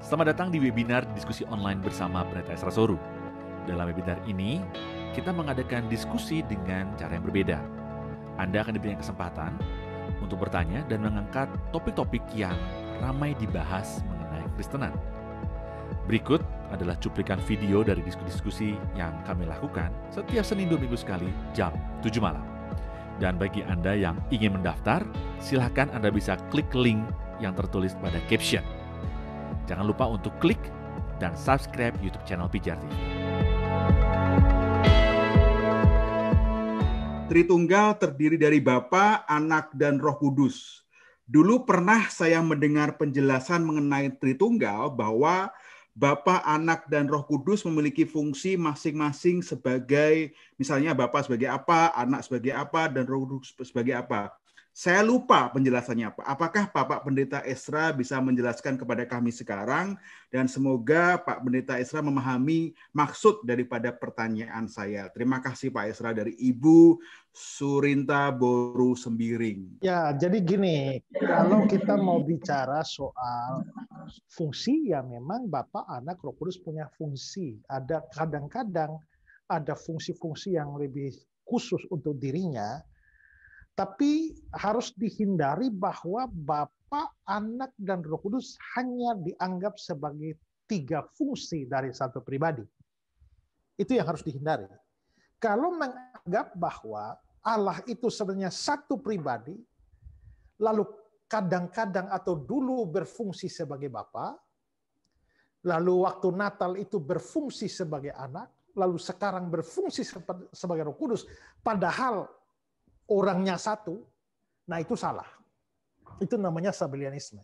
Selamat datang di webinar diskusi online bersama Pendeta Esra Soru. Dalam webinar ini, kita mengadakan diskusi dengan cara yang berbeda. Anda akan diberikan kesempatan untuk bertanya dan mengangkat topik-topik yang ramai dibahas mengenai Kristenan. Berikut adalah cuplikan video dari diskusi-diskusi yang kami lakukan setiap Senin 2 minggu sekali jam 7 malam. Dan bagi Anda yang ingin mendaftar, silakan Anda bisa klik link yang tertulis pada caption. Jangan lupa untuk klik dan subscribe YouTube channel Pijar TV. Tritunggal terdiri dari Bapa, Anak, dan Roh Kudus. Dulu pernah saya mendengar penjelasan mengenai Tritunggal bahwa Bapa, Anak, dan Roh Kudus memiliki fungsi masing-masing sebagai, misalnya Bapa sebagai apa, Anak sebagai apa, dan Roh Kudus sebagai apa. Saya lupa penjelasannya apa. Apakah Bapak Pendeta Esra bisa menjelaskan kepada kami sekarang? Dan semoga Pak Pendeta Esra memahami maksud daripada pertanyaan saya. Terima kasih Pak Esra dari Ibu Surinta Boru Sembiring. Ya, jadi gini, kalau kita mau bicara soal fungsi, ya memang Bapa, Anak, Roh Kudus punya fungsi. Ada kadang-kadang ada fungsi-fungsi yang lebih khusus untuk dirinya, tapi harus dihindari bahwa Bapa, Anak, dan Roh Kudus hanya dianggap sebagai 3 fungsi dari satu pribadi. Itu yang harus dihindari. Kalau menganggap bahwa Allah itu sebenarnya satu pribadi, lalu kadang-kadang atau dulu berfungsi sebagai Bapa, lalu waktu Natal itu berfungsi sebagai Anak, lalu sekarang berfungsi sebagai Roh Kudus, padahal orangnya satu, nah itu salah. Itu namanya Sabellianisme.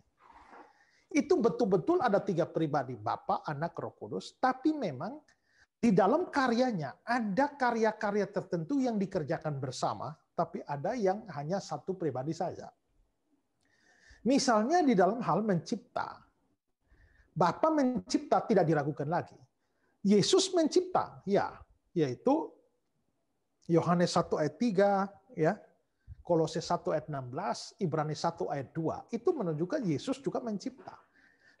Itu betul-betul ada 3 pribadi, Bapa, Anak, Roh Kudus, tapi memang di dalam karyanya ada karya-karya tertentu yang dikerjakan bersama, tapi ada yang hanya satu pribadi saja. Misalnya di dalam hal mencipta. Bapa mencipta tidak diragukan lagi. Yesus mencipta, ya, yaitu Yohanes 1 ayat 3, ya, Kolose 1 ayat 16, Ibrani 1 ayat 2. Itu menunjukkan Yesus juga mencipta.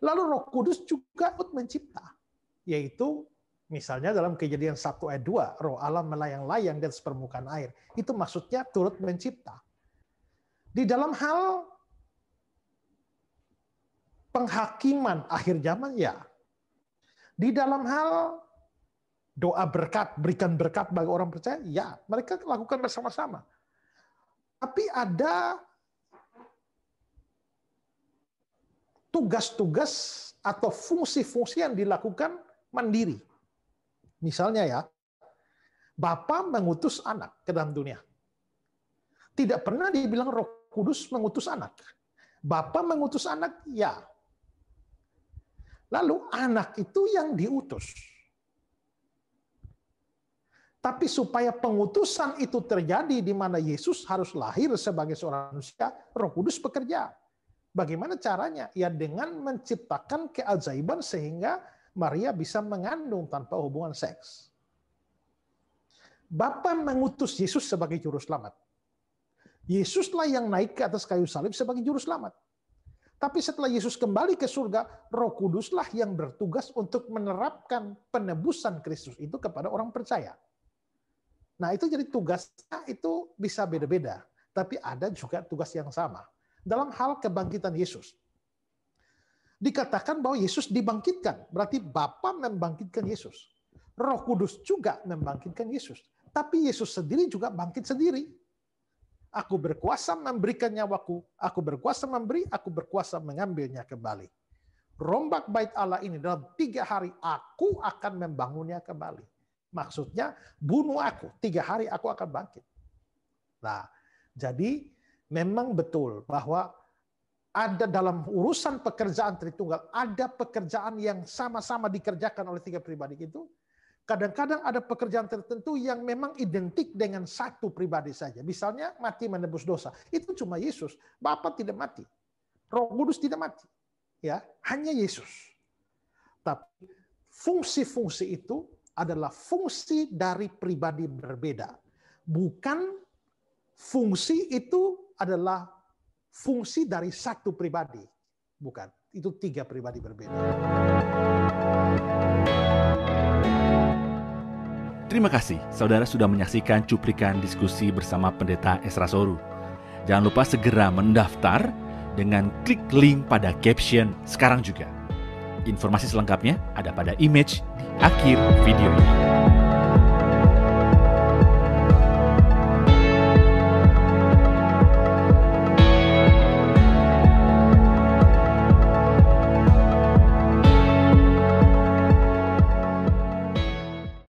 Lalu Roh Kudus juga ikut mencipta. Yaitu misalnya dalam Kejadian 1 ayat 2, Roh Allah melayang-layang di atas permukaan air. Itu maksudnya turut mencipta. Di dalam hal penghakiman akhir zaman, ya. Di dalam hal doa berkat, berikan berkat bagi orang percaya, ya, mereka lakukan bersama-sama. Tapi ada tugas-tugas atau fungsi-fungsi yang dilakukan mandiri. Misalnya ya, Bapa mengutus Anak ke dalam dunia. Tidak pernah dibilang Roh Kudus mengutus Anak. Bapa mengutus Anak, ya. Lalu Anak itu yang diutus. Tapi supaya pengutusan itu terjadi di mana Yesus harus lahir sebagai seorang manusia, Roh Kudus bekerja. Bagaimana caranya? Ya dengan menciptakan keajaiban sehingga Maria bisa mengandung tanpa hubungan seks. Bapa mengutus Yesus sebagai juru selamat. Yesuslah yang naik ke atas kayu salib sebagai juru selamat. Tapi setelah Yesus kembali ke surga, Roh Kuduslah yang bertugas untuk menerapkan penebusan Kristus itu kepada orang percaya. Nah, itu jadi tugasnya itu bisa beda-beda, tapi ada juga tugas yang sama. Dalam hal kebangkitan Yesus, dikatakan bahwa Yesus dibangkitkan, berarti Bapa membangkitkan Yesus. Roh Kudus juga membangkitkan Yesus, tapi Yesus sendiri juga bangkit sendiri. Aku berkuasa memberikan nyawaku, aku berkuasa memberi, aku berkuasa mengambilnya kembali. Rombak bait Allah ini dalam 3 hari aku akan membangunnya kembali. Maksudnya, bunuh aku, 3 hari aku akan bangkit. Nah, jadi memang betul bahwa ada dalam urusan pekerjaan Tritunggal, ada pekerjaan yang sama-sama dikerjakan oleh 3 pribadi itu. Kadang-kadang ada pekerjaan tertentu yang memang identik dengan satu pribadi saja. Misalnya mati menebus dosa. Itu cuma Yesus. Bapa tidak mati. Roh Kudus tidak mati. Ya, hanya Yesus. Tapi fungsi-fungsi itu adalah fungsi dari pribadi berbeda. Bukan fungsi itu adalah fungsi dari satu pribadi. Bukan. Itu 3 pribadi berbeda. Terima kasih saudara sudah menyaksikan cuplikan diskusi bersama Pendeta Esra Soru. Jangan lupa segera mendaftar dengan klik link pada caption sekarang juga. Informasi selengkapnya ada pada image di akhir video ini.